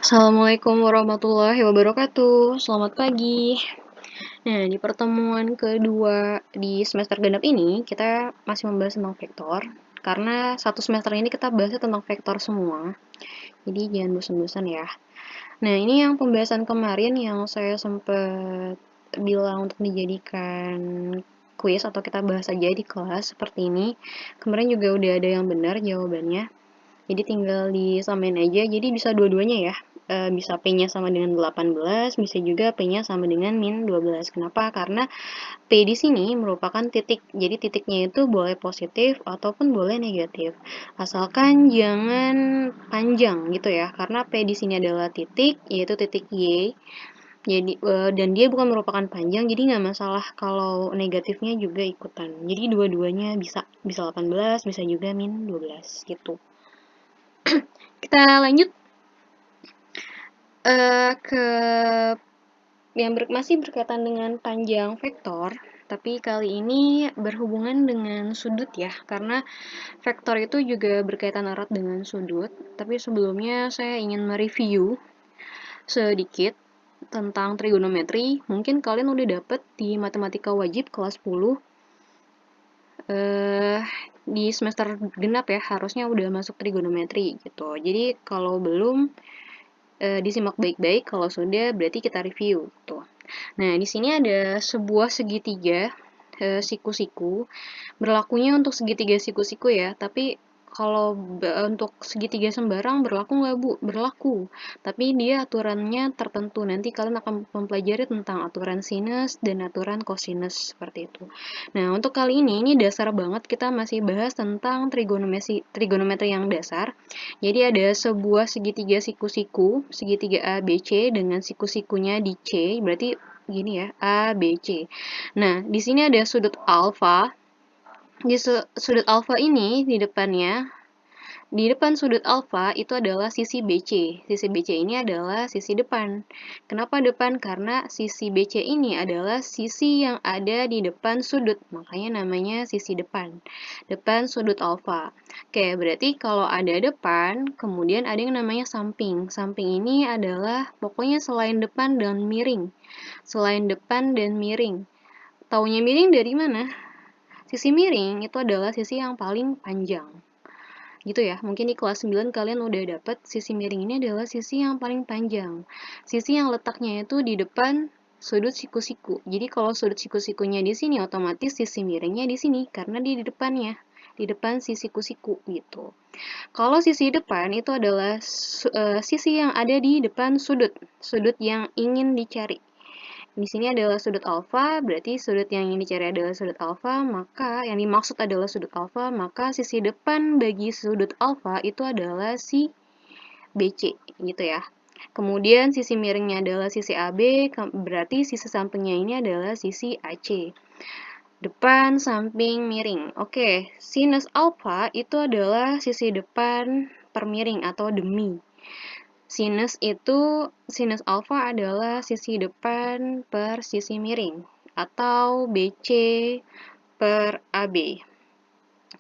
Assalamualaikum warahmatullahi wabarakatuh. Selamat pagi. Nah, di pertemuan kedua di semester genap ini, kita masih membahas tentang vektor. Karena satu semester ini kita bahasnya tentang vektor semua. Jadi jangan bosan-bosan ya. Nah, ini yang pembahasan kemarin yang saya sempat bilang untuk dijadikan kuis atau kita bahas aja di kelas seperti ini. Kemarin juga udah ada yang benar jawabannya. Jadi tinggal disamain aja, jadi bisa dua-duanya ya. Bisa P-nya sama dengan 18, bisa juga P-nya sama dengan min 12. Kenapa? Karena P di sini merupakan titik, jadi titiknya itu boleh positif ataupun boleh negatif. Asalkan jangan panjang gitu ya, karena P di sini adalah titik, yaitu titik Y. Jadi dan dia bukan merupakan panjang, jadi nggak masalah kalau negatifnya juga ikutan. Jadi dua-duanya bisa 18, bisa juga min 12 gitu. Kita lanjut ke yang masih berkaitan dengan panjang vektor, tapi kali ini berhubungan dengan sudut ya, karena vektor itu juga berkaitan erat dengan sudut. Tapi sebelumnya saya ingin mereview sedikit tentang trigonometri. Mungkin kalian udah dapet di matematika wajib kelas 10. Di semester genap ya, harusnya udah masuk trigonometri gitu. Jadi kalau belum, disimak baik-baik, kalau sudah berarti kita review tuh. Nah, di sini ada sebuah segitiga siku-siku. Berlakunya untuk segitiga siku-siku ya, tapi kalau untuk segitiga sembarang berlaku nggak Bu? Berlaku. Tapi dia aturannya tertentu. Nanti kalian akan mempelajari tentang aturan sinus dan aturan kosinus seperti itu. Nah, untuk kali ini dasar banget kita masih bahas tentang trigonometri yang dasar. Jadi ada sebuah segitiga siku-siku, segitiga ABC dengan siku-sikunya di C, berarti gini ya, ABC. Nah, di sini ada sudut alfa. Di sudut alfa ini di depan sudut alfa itu adalah sisi BC. Sisi BC ini adalah sisi depan. Kenapa depan? Karena sisi BC ini adalah sisi yang ada di depan sudut. Makanya namanya sisi depan. Depan sudut alfa. Oke, berarti kalau ada depan, kemudian ada yang namanya samping. Samping ini adalah pokoknya selain depan dan miring. Selain depan dan miring. Taunya miring dari mana? Sisi miring itu adalah sisi yang paling panjang. Gitu ya, mungkin di kelas 9 kalian udah dapet sisi miring ini adalah sisi yang paling panjang. Sisi yang letaknya itu di depan sudut siku-siku. Jadi kalau sudut siku-sikunya di sini, otomatis sisi miringnya di sini, karena di depannya. Di depan sisi siku-siku gitu. Kalau sisi depan itu adalah sisi yang ada di depan sudut. Sudut yang ingin dicari. Di sini adalah sudut alfa, berarti sudut yang ingin dicari adalah sudut alfa, maka yang dimaksud adalah sudut alfa, maka sisi depan bagi sudut alfa itu adalah si BC, gitu ya. Kemudian sisi miringnya adalah sisi AB, berarti sisi sampingnya ini adalah sisi AC. Depan, samping, miring. Oke, sinus alfa itu adalah sisi depan per miring atau demi. Sinus alfa adalah sisi depan per sisi miring, atau BC per AB.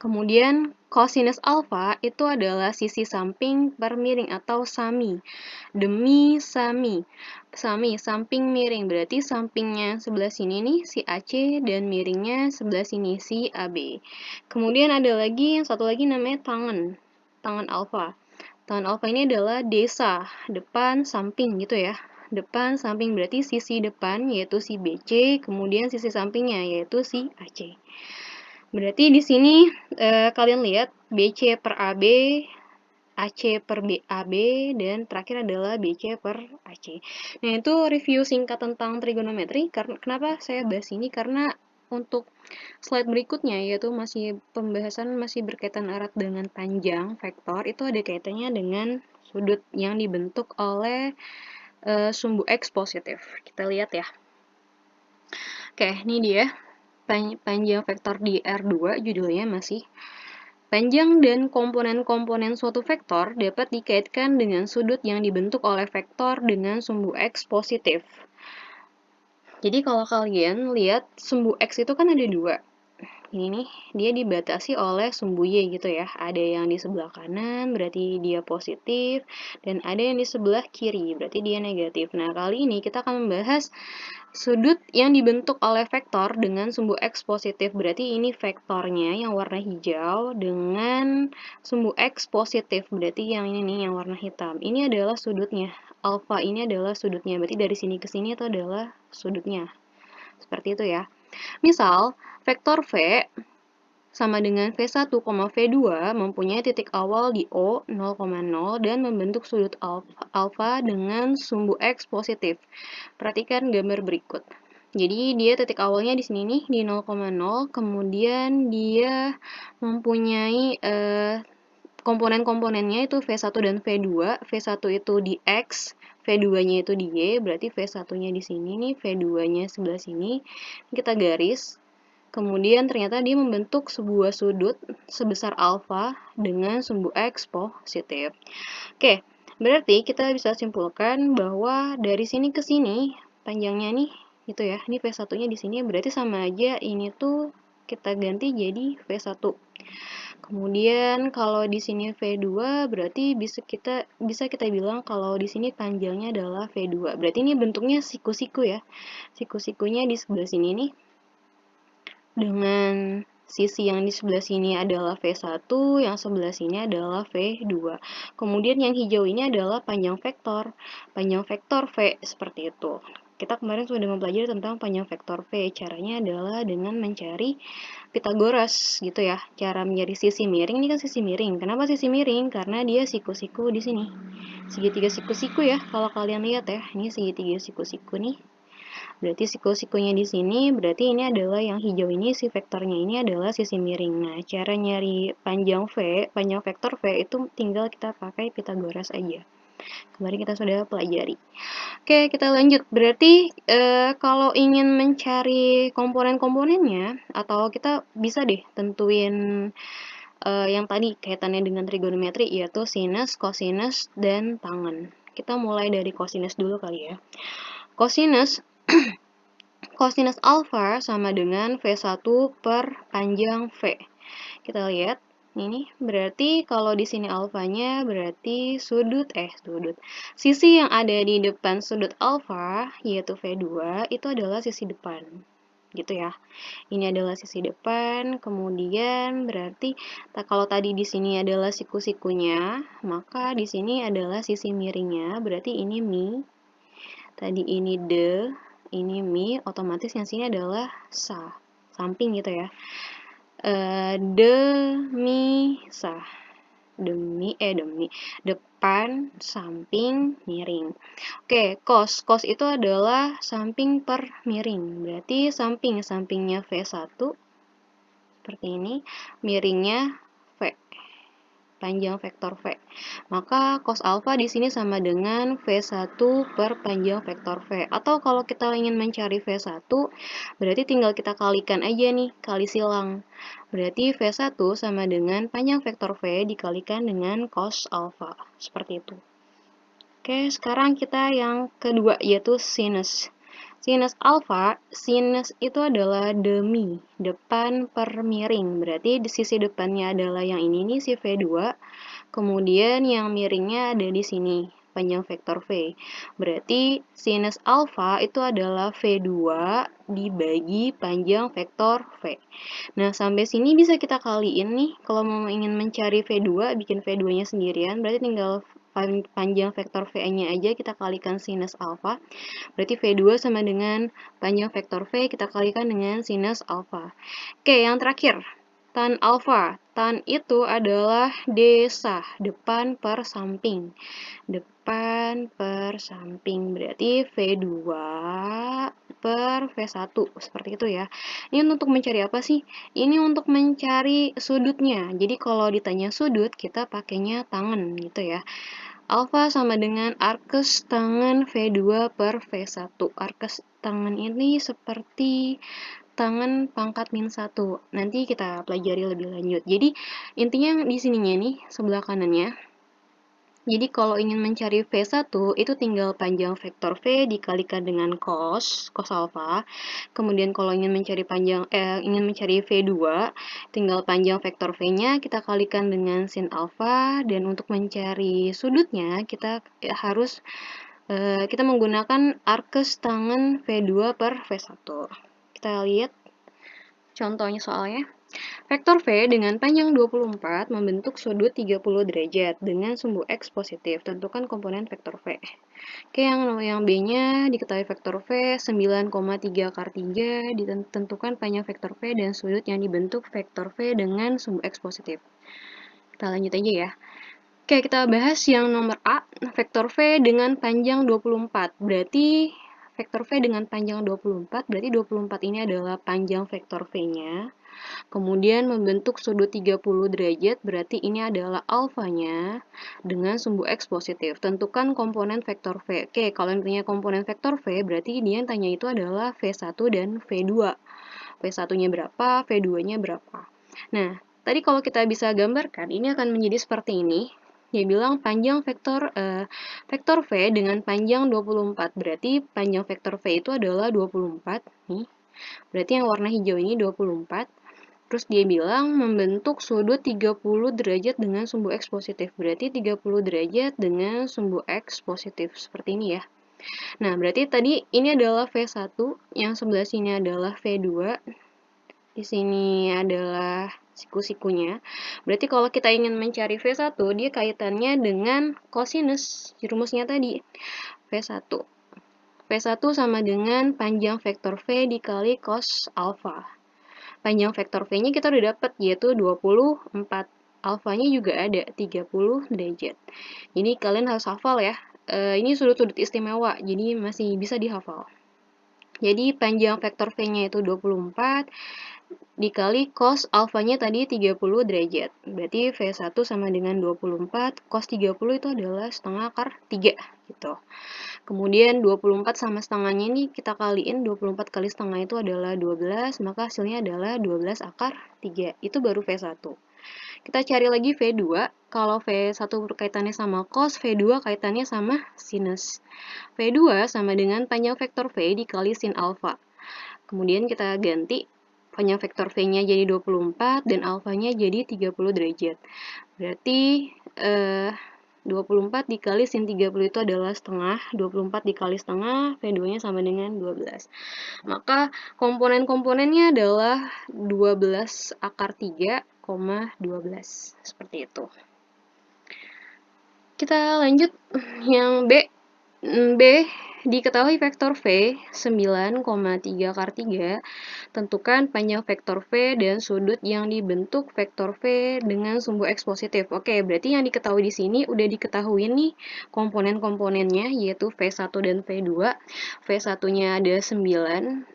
Kemudian kosinus alfa itu adalah sisi samping per miring atau sami. Demi sami. Sami, samping miring. Berarti sampingnya sebelah sini nih si AC dan miringnya sebelah sini si AB. Kemudian ada lagi, yang satu lagi namanya tangan. Tangan alfa. Tangan alfa ini adalah desa, depan, samping gitu ya. Depan, samping berarti sisi depan yaitu si BC, kemudian sisi sampingnya yaitu si AC. Berarti di sini kalian lihat BC per AB, AC per BAB, dan terakhir adalah BC per AC. Nah, itu review singkat tentang trigonometri. Kenapa saya bahas ini? Karena untuk slide berikutnya, yaitu pembahasan masih berkaitan erat dengan panjang vektor, itu ada kaitannya dengan sudut yang dibentuk oleh sumbu X positif. Kita lihat ya. Oke, ini dia panjang vektor di R2, judulnya masih. Panjang dan komponen-komponen suatu vektor dapat dikaitkan dengan sudut yang dibentuk oleh vektor dengan sumbu X positif. Jadi kalau kalian lihat sumbu X itu kan ada dua. Ini nih, dia dibatasi oleh sumbu Y gitu ya. Ada yang di sebelah kanan, berarti dia positif, dan ada yang di sebelah kiri, berarti dia negatif. Nah, kali ini kita akan membahas sudut yang dibentuk oleh vektor dengan sumbu X positif. Berarti ini vektornya yang warna hijau dengan sumbu X positif. Berarti yang ini nih, yang warna hitam. Ini adalah sudutnya. Alfa ini adalah sudutnya. Berarti dari sini ke sini itu adalah sudutnya. Seperti itu ya. Misal, vektor V sama dengan V1, V2 mempunyai titik awal di O 0,0 dan membentuk sudut alfa dengan sumbu X positif. Perhatikan gambar berikut. Jadi dia titik awalnya di sini nih di 0,0, kemudian dia mempunyai komponen-komponennya itu V1 dan V2. V1 itu di X, V2-nya itu di Y, berarti V1-nya di sini nih, V2-nya sebelah sini. Kita garis. Kemudian ternyata dia membentuk sebuah sudut sebesar alfa dengan sumbu X positif. Oke, berarti kita bisa simpulkan bahwa dari sini ke sini, panjangnya nih, gitu ya, ini V1-nya di sini, berarti sama aja ini tuh kita ganti jadi V1. Kemudian kalau di sini V2 berarti bisa kita bilang kalau di sini panjangnya adalah V2. Berarti ini bentuknya siku-siku ya. Siku-sikunya di sebelah sini nih. Dengan sisi yang di sebelah sini adalah V1, yang sebelah sini adalah V2. Kemudian yang hijau ini adalah panjang vektor V, seperti itu. Kita kemarin sudah mempelajari tentang panjang vektor V. Caranya adalah dengan mencari Pitagoras gitu ya. Cara mencari sisi miring ini kan sisi miring. Kenapa sisi miring? Karena dia siku-siku di sini. Segitiga siku-siku ya. Kalau kalian lihat ya, ini segitiga siku-siku nih. Berarti siku-sikunya di sini, berarti ini adalah yang hijau ini, si vektornya ini adalah sisi miring. Nah, cara nyari panjang vektor V itu tinggal kita pakai Pitagoras aja. Kemarin kita sudah pelajari. Oke, kita lanjut. Berarti kalau ingin mencari komponen-komponennya, atau kita bisa deh tentuin yang tadi kaitannya dengan trigonometri, yaitu sinus, kosinus, dan tangen. Kita mulai dari kosinus dulu kali ya. Kosinus Kosinus alfa sama dengan V1 per panjang V. Kita lihat, ini berarti kalau di sini alfanya berarti sisi yang ada di depan sudut alfa, yaitu V2, itu adalah sisi depan. Gitu ya. Ini adalah sisi depan, kemudian berarti kalau tadi di sini adalah siku-sikunya, maka di sini adalah sisi miringnya, berarti ini mi. Tadi ini de, ini mi, otomatis yang sini adalah samping gitu ya. Demi, demi, depan, samping, miring. Oke, cos itu adalah samping per miring. Berarti sampingnya V1, seperti ini, miringnya V. Panjang vektor V. Maka cos alfa di sini sama dengan V1 per panjang vektor V. Atau kalau kita ingin mencari V1, berarti tinggal kita kalikan aja nih, kali silang. Berarti V1 sama dengan panjang vektor V dikalikan dengan cos alfa. Seperti itu. Oke, sekarang kita yang kedua, yaitu sinus. Sinus alfa, sinus itu adalah demi, depan per miring. Berarti di sisi depannya adalah yang ini nih, si V2. Kemudian yang miringnya ada di sini, panjang vektor V. Berarti sinus alfa itu adalah V2 dibagi panjang vektor V. Nah, sampai sini bisa kita kaliin nih. Kalau mau ingin mencari V2, bikin V2-nya sendirian, berarti tinggal panjang vektor V-nya aja kita kalikan sinus alfa. Berarti V2 sama dengan panjang vektor V kita kalikan dengan sinus alfa. Oke, yang terakhir, tan alfa. Tan itu adalah desah, depan per samping. Depan per samping, berarti V2 per V1, seperti itu ya. Ini untuk mencari apa sih? Ini untuk mencari sudutnya. Jadi kalau ditanya sudut, kita pakainya tangen gitu ya. Alfa sama dengan arkes tangen V2 per V1. Arkes tangen ini seperti tangen pangkat -1. Nanti kita pelajari lebih lanjut. Jadi, intinya di sininya nih, sebelah kanannya, Jadi kalau ingin mencari V1 itu tinggal panjang vektor V dikalikan dengan cos alfa. Kemudian kalau ingin mencari V2 tinggal panjang vektor V-nya kita kalikan dengan sin alfa, dan untuk mencari sudutnya kita menggunakan arkes tangen V2 per V1. Kita lihat contohnya soalnya. Vektor V dengan panjang 24 membentuk sudut 30 derajat dengan sumbu X positif. Tentukan komponen vektor V. Oke, yang B-nya diketahui vektor V 9,3 akar 3, ditentukan panjang vektor V dan sudut yang dibentuk vektor V dengan sumbu X positif. Kita lanjut aja ya. Oke, kita bahas yang nomor A, vektor V dengan panjang 24. Berarti vektor V dengan panjang 24, berarti 24 ini adalah panjang vektor V-nya. Kemudian membentuk sudut 30 derajat, berarti ini adalah alfanya dengan sumbu X positif. Tentukan komponen vektor V. Oke, kalau yang punya komponen vektor V, berarti dia yang tanya itu adalah V1 dan V2. V1-nya berapa, V2-nya berapa. Nah, tadi kalau kita bisa gambarkan, ini akan menjadi seperti ini. Dia bilang panjang vektor V dengan panjang 24. Berarti panjang vektor V itu adalah 24. Nih. Berarti yang warna hijau ini 24. Terus dia bilang membentuk sudut 30 derajat dengan sumbu X positif. Berarti 30 derajat dengan sumbu X positif. Seperti ini ya. Nah, berarti tadi ini adalah V1, yang sebelah sini adalah V2. Di sini adalah siku-sikunya. Berarti kalau kita ingin mencari V1, dia kaitannya dengan kosinus rumusnya tadi. V1. V1 sama dengan panjang vektor V dikali cos alfa. Panjang vektor V-nya kita udah dapat, yaitu 24. Alfanya juga ada, 30 derajat. Jadi kalian harus hafal ya. Ini sudut-sudut istimewa, jadi masih bisa dihafal. Jadi panjang vektor V-nya itu 24, dikali cos alfanya tadi 30 derajat. Berarti V1 sama dengan 24, cos 30 itu adalah setengah akar 3, gitu. Kemudian 24 sama setengahnya ini kita kaliin, 24 kali setengah itu adalah 12, maka hasilnya adalah 12 akar 3. Itu baru V1. Kita cari lagi V2. Kalau V1 kaitannya sama cos, V2 kaitannya sama sinus. V2 sama dengan panjang vektor V dikali sin alfa. Kemudian kita ganti panjang vektor V-nya jadi 24 dan alfanya jadi 30 derajat. Berarti 24 dikali sin 30 itu adalah setengah, 24 dikali setengah, V2-nya sama dengan 12. Maka komponen-komponennya adalah 12 akar 3, 12. Seperti itu. Kita lanjut yang B. Diketahui vektor V 9,3 akar 3, tentukan panjang vektor V dan sudut yang dibentuk vektor V dengan sumbu X positif. Oke, berarti yang diketahui di sini udah diketahui nih komponen-komponennya, yaitu V1 dan V2. V1-nya ada 9,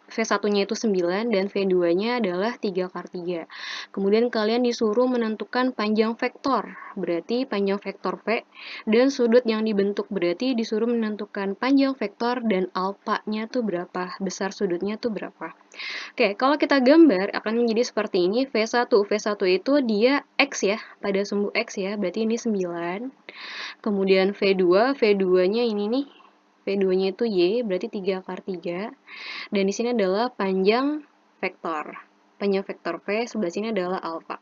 V1-nya itu 9 dan V2-nya adalah 3 akar 3. Kemudian kalian disuruh menentukan panjang vektor, berarti panjang vektor V, dan sudut yang dibentuk, berarti disuruh menentukan panjang vektor dan alfanya tuh berapa, besar sudutnya tuh berapa. Oke, kalau kita gambar akan menjadi seperti ini. V1 itu dia X ya, pada sumbu X ya, berarti ini 9. Kemudian V2-nya ini nih, V2-nya itu Y, berarti 3 akar 3. Dan di sini adalah panjang vektor. Panjang vektor V, sebelah sini adalah alfa.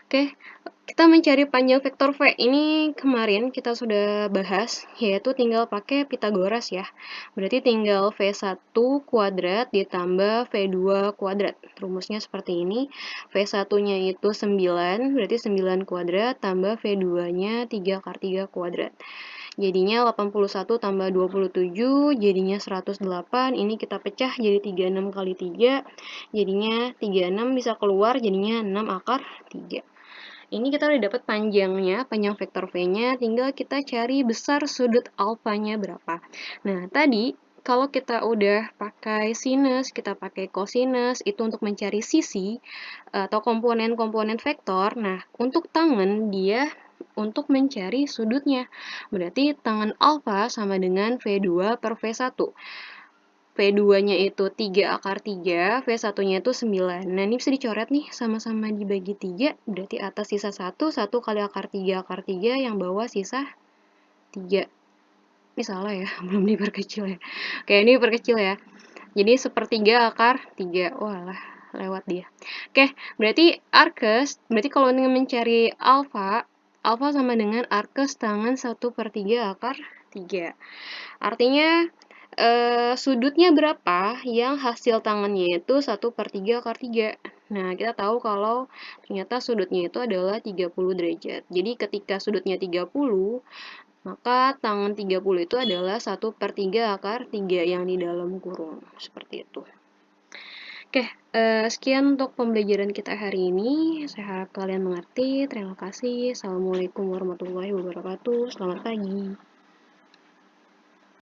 Oke, kita mencari panjang vektor V. Ini kemarin kita sudah bahas, yaitu tinggal pakai Pitagoras ya. Berarti tinggal V1 kuadrat ditambah V2 kuadrat. Rumusnya seperti ini. V1-nya itu 9, berarti 9 kuadrat, tambah V2-nya 3 akar 3 kuadrat. Jadinya 81 tambah 27, jadinya 108. Ini kita pecah jadi 36 kali 3. Jadinya 36 bisa keluar, jadinya 6 akar 3. Ini kita udah dapat panjangnya, panjang vektor V-nya, tinggal kita cari besar sudut alfanya berapa. Nah, tadi kalau kita udah pakai sinus, kita pakai kosinus, itu untuk mencari sisi atau komponen-komponen vektor. Nah, untuk tangen dia untuk mencari sudutnya. Berarti tangen alfa sama dengan V2 per V1. V2-nya itu 3 akar 3, V1-nya itu 9. Nah, ini bisa dicoret nih, sama-sama dibagi 3, berarti atas sisa 1, 1 kali akar 3, yang bawah sisa 3. Ini salah ya, belum diperkecil ya. Oke, ini diperkecil ya. Jadi sepertiga akar 3. Walah, lewat dia. Oke, berarti arkes, berarti kalau ingin mencari alfa, alfa sama dengan arkes tangan 1/3 akar 3. Artinya sudutnya berapa yang hasil tangannya itu 1/3 akar 3. Nah, kita tahu kalau ternyata sudutnya itu adalah 30 derajat. Jadi ketika sudutnya 30, maka tangan 30 itu adalah 1/3 akar 3 yang di dalam kurung. Seperti itu. Oke, sekian untuk pembelajaran kita hari ini. Saya harap kalian mengerti. Terima kasih. Assalamualaikum warahmatullahi wabarakatuh. Selamat pagi.